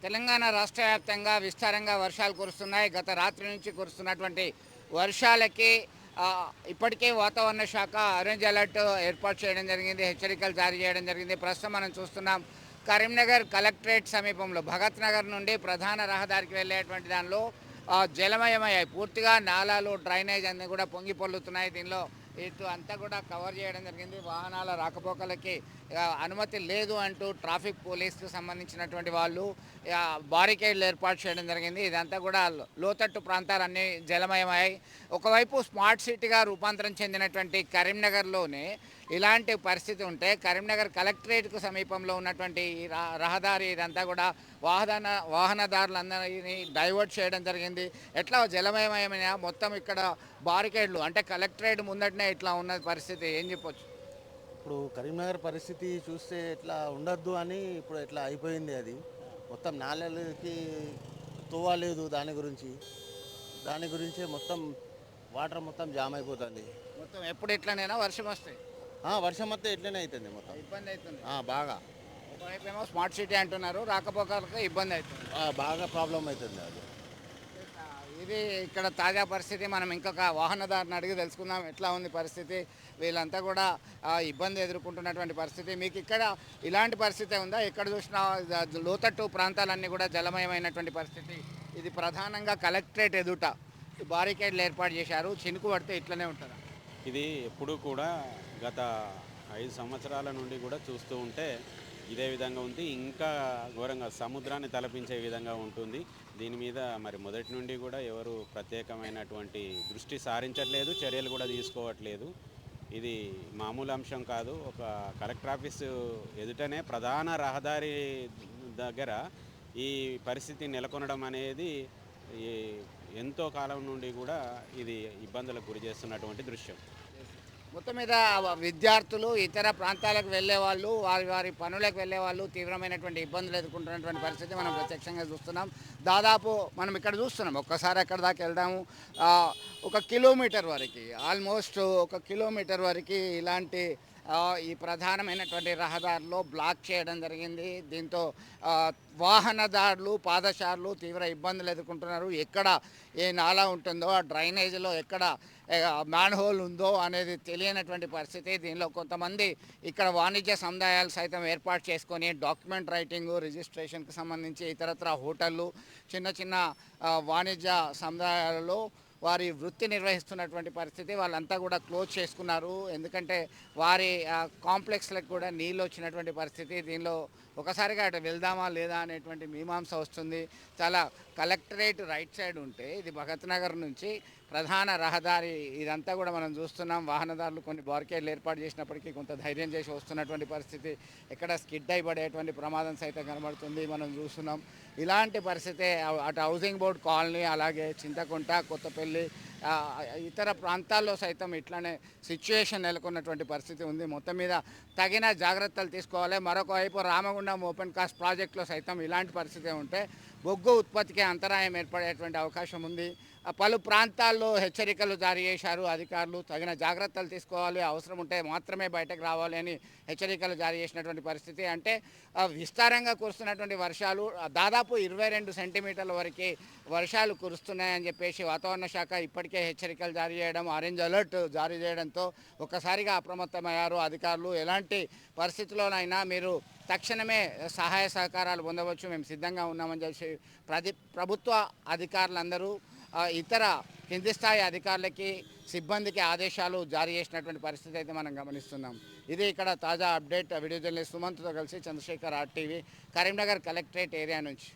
తెలంగాణ రాష్ట్ర వ్యాప్తంగా విస్తారంగా వర్షాలు కురుస్తున్నాయి. గత రాత్రి నుంచి కురుస్తున్నటువంటి వర్షాలకి ఇప్పటికే వాతావరణ శాఖ ఆరెంజ్ అలర్ట్ ఏర్పాటు చేయడం జరిగింది. హెచ్చరికలు జారీ చేయడం జరిగింది. ప్రస్తుతం మనం చూస్తున్నాం కరీంనగర్ కలెక్టరేట్ సమీపంలో భగత్ నగర్ నుండి ప్రధాన రహదారికి వెళ్ళేటువంటి దానిలో జలమయమయ్యాయి. పూర్తిగా నాలాలు డ్రైనేజ్ అన్నీ కూడా పొంగి పొల్లుతున్నాయి. దీనిలో ఇటు అంతా కూడా కవర్ చేయడం జరిగింది. వాహనాల రాకపోకలకి అనుమతి లేదు అంటూ ట్రాఫిక్ పోలీసుకు సంబంధించినటువంటి వాళ్ళు బారికేడ్లు ఏర్పాటు చేయడం జరిగింది. ఇదంతా కూడా లోతట్టు ప్రాంతాలన్నీ జలమయమయ్యాయి. ఒకవైపు స్మార్ట్ సిటీగా రూపాంతరం చెందినటువంటి కరీంనగర్లోనే ఇలాంటి పరిస్థితి ఉంటే కరీంనగర్ కలెక్టరేట్కు సమీపంలో ఉన్నటువంటి రహదారి ఇదంతా కూడా వాహనదారులందరినీ డైవర్ట్ చేయడం జరిగింది. ఎట్లా జలమయమైన మొత్తం ఇక్కడ బారికేడ్లు అంటే కలెక్టరేట్ ముందటనే ఇట్లా ఉన్న పరిస్థితి ఏం చెప్పొచ్చు? ఇప్పుడు కరీంనగర్ పరిస్థితి చూస్తే ఇట్లా ఉండొద్దు అని ఇప్పుడు ఇట్లా అయిపోయింది. అది మొత్తం నాలెలకి తోవలేదు. దాని గురించే మొత్తం వాటర్ మొత్తం జామ్ అయిపోతుంది. మొత్తం ఎప్పుడు ఇట్లనేనా వర్షం వస్తే వర్షం వస్తే ఇట్లనే అవుతుంది మొత్తం. ఇబ్బంది అవుతుంది. బాగా ఒకవైపు ఏమో స్మార్ట్ సిటీ అంటున్నారు, రాకపోకలకు ఇబ్బంది అవుతుంది. బాగా ప్రాబ్లం అవుతుంది అది. ఇది ఇక్కడ తాజా పరిస్థితి. మనం ఇంకొక వాహనదారుని అడిగి తెలుసుకుందాం ఎట్లా ఉంది పరిస్థితి. వీళ్ళంతా కూడా ఇబ్బంది ఎదుర్కొంటున్నటువంటి పరిస్థితి. మీకు ఇక్కడ ఇలాంటి పరిస్థితి ఉందా? ఎక్కడ చూసినా లోతట్టు ప్రాంతాలన్నీ కూడా జలమయమైనటువంటి పరిస్థితి. ఇది ప్రధానంగా కలెక్టరేట్ ఎదుట బారికేడ్లు ఏర్పాటు చేశారు. చినుకు పడితే ఇట్లనే ఉంటుందా? ఇది ఎప్పుడు కూడా గత 5 సంవత్సరాల నుండి కూడా చూస్తూ ఉంటే ఇదే విధంగా ఉంది. ఇంకా ఘోరంగా సముద్రాన్ని తలపించే విధంగా ఉంటుంది. దీని మీద మరి మొదటి నుండి కూడా ఎవరు ప్రత్యేకమైనటువంటి దృష్టి సారించట్లేదు, చర్యలు కూడా తీసుకోవట్లేదు. ఇది మామూలు అంశం కాదు. ఒక కలెక్టర్ ఆఫీసు ఎదుటనే ప్రధాన రహదారి దగ్గర ఈ పరిస్థితి నెలకొనడం అనేది ఎంతో కాలం నుండి కూడా ఇది ఇబ్బందులకు గురి చేస్తున్నటువంటి దృశ్యం. మొత్తం మీద విద్యార్థులు ఇతర ప్రాంతాలకు వెళ్ళే వాళ్ళు వారి వారి పనులకు వెళ్ళే వాళ్ళు తీవ్రమైనటువంటి ఇబ్బందులు ఎదుర్కొంటున్నటువంటి పరిస్థితి మనం ప్రత్యక్షంగా చూస్తున్నాం. దాదాపు మనం ఇక్కడ చూస్తున్నాం, ఒక్కసారి ఎక్కడ దాకా వెళ్దాము, 1 కిలోమీటర్ వరకు, ఆల్మోస్ట్ 1 కిలోమీటర్ వరకు ఇలాంటి ఈ ప్రధానమైనటువంటి రహదారిలో బ్లాక్ చేయడం జరిగింది. దీంతో వాహనదారులు పాదచారులు తీవ్ర ఇబ్బందులు ఎదుర్కొంటున్నారు. ఎక్కడ ఏ నాలా ఉంటుందో ఆ డ్రైనేజీలో ఎక్కడ మ్యాన్ హోల్ ఉందో అనేది తెలియనటువంటి పరిస్థితి. దీనిలో కొంతమంది ఇక్కడ వాణిజ్య సముదాయాలు సైతం ఏర్పాటు చేసుకొని డాక్యుమెంట్ రైటింగు రిజిస్ట్రేషన్కి సంబంధించి ఇతరత్ర హోటళ్ళు చిన్న చిన్న వాణిజ్య సముదాయాలలో వారి వృత్తి నిర్వహిస్తున్నటువంటి పరిస్థితి. వాళ్ళంతా కూడా క్లోజ్ చేసుకున్నారు. ఎందుకంటే వారి కాంప్లెక్స్లకు కూడా నీళ్ళు వచ్చినటువంటి పరిస్థితి. దీనిలో ఒకసారిగా అటు వెళ్దామా లేదా అనేటువంటి మీమాంస వస్తుంది. చాలా కలెక్టరేట్ రైట్ సైడ్ ఉంటే ఇది భగత్ నగర్ నుంచి ప్రధాన రహదారి ఇదంతా కూడా మనం చూస్తున్నాం. వాహనదారులు కొన్ని బార్కేడ్లు ఏర్పాటు చేసినప్పటికీ కొంత ధైర్యం చేసి వస్తున్నటువంటి పరిస్థితి. ఎక్కడ స్కిడ్ అయిపడేటువంటి ప్రమాదం సైతం కనబడుతుంది మనం చూస్తున్నాం. ఇలాంటి పరిస్థితి అటు హౌసింగ్ బోర్డ్ కాలనీ, అలాగే చింతకుంట, కొత్తపల్లి, ఇతర ప్రాంతాల్లో సైతం ఇట్లానే సిచ్యువేషన్ నెలకొన్నటువంటి పరిస్థితి ఉంది. మొత్తం మీద తగిన జాగ్రత్తలు తీసుకోవాలి. మరొక వైపు రామగుండం ఓపెన్ కాస్ట్ ప్రాజెక్టులో సైతం ఇలాంటి పరిస్థితి ఉంటే బొగ్గు ఉత్పత్తికి అంతరాయం ఏర్పడేటువంటి అవకాశం ఉంది. పలు ప్రాంతాల్లో హెచ్చరికలు జారీ చేశారు అధికారులు. తగిన జాగ్రత్తలు తీసుకోవాలి, అవసరం ఉంటే మాత్రమే బయటకు రావాలి అని హెచ్చరికలు జారీ చేసినటువంటి పరిస్థితి. అంటే విస్తారంగా కురుస్తున్నటువంటి వర్షాలు దాదాపు 22 సెంటీమీటర్ల వరకు వర్షాలు కురుస్తున్నాయని చెప్పేసి వాతావరణ శాఖ ఇప్పటికే హెచ్చరికలు జారీ చేయడం, ఆరెంజ్ అలర్ట్ జారీ చేయడంతో ఒక్కసారిగా అప్రమత్తమయ్యారు అధికారులు. ఎలాంటి పరిస్థితుల్లోనైనా మీరు తక్షణమే సహాయ సహకారాలు పొందవచ్చు, మేము సిద్ధంగా ఉన్నామని చెప్పి ప్రభుత్వ అధికారులందరూ ఇతర కింది స్థాయి అధికారులకి సిబ్బందికి ఆదేశాలు జారీ చేసినటువంటి పరిస్థితి అయితే మనం గమనిస్తున్నాం. ఇది ఇక్కడ తాజా అప్డేట్. వీడియో జర్నలిస్ట్ సుమంత్తో కలిసి Chandrashekhar, RTV, Karimnagar collectorate area నుంచి.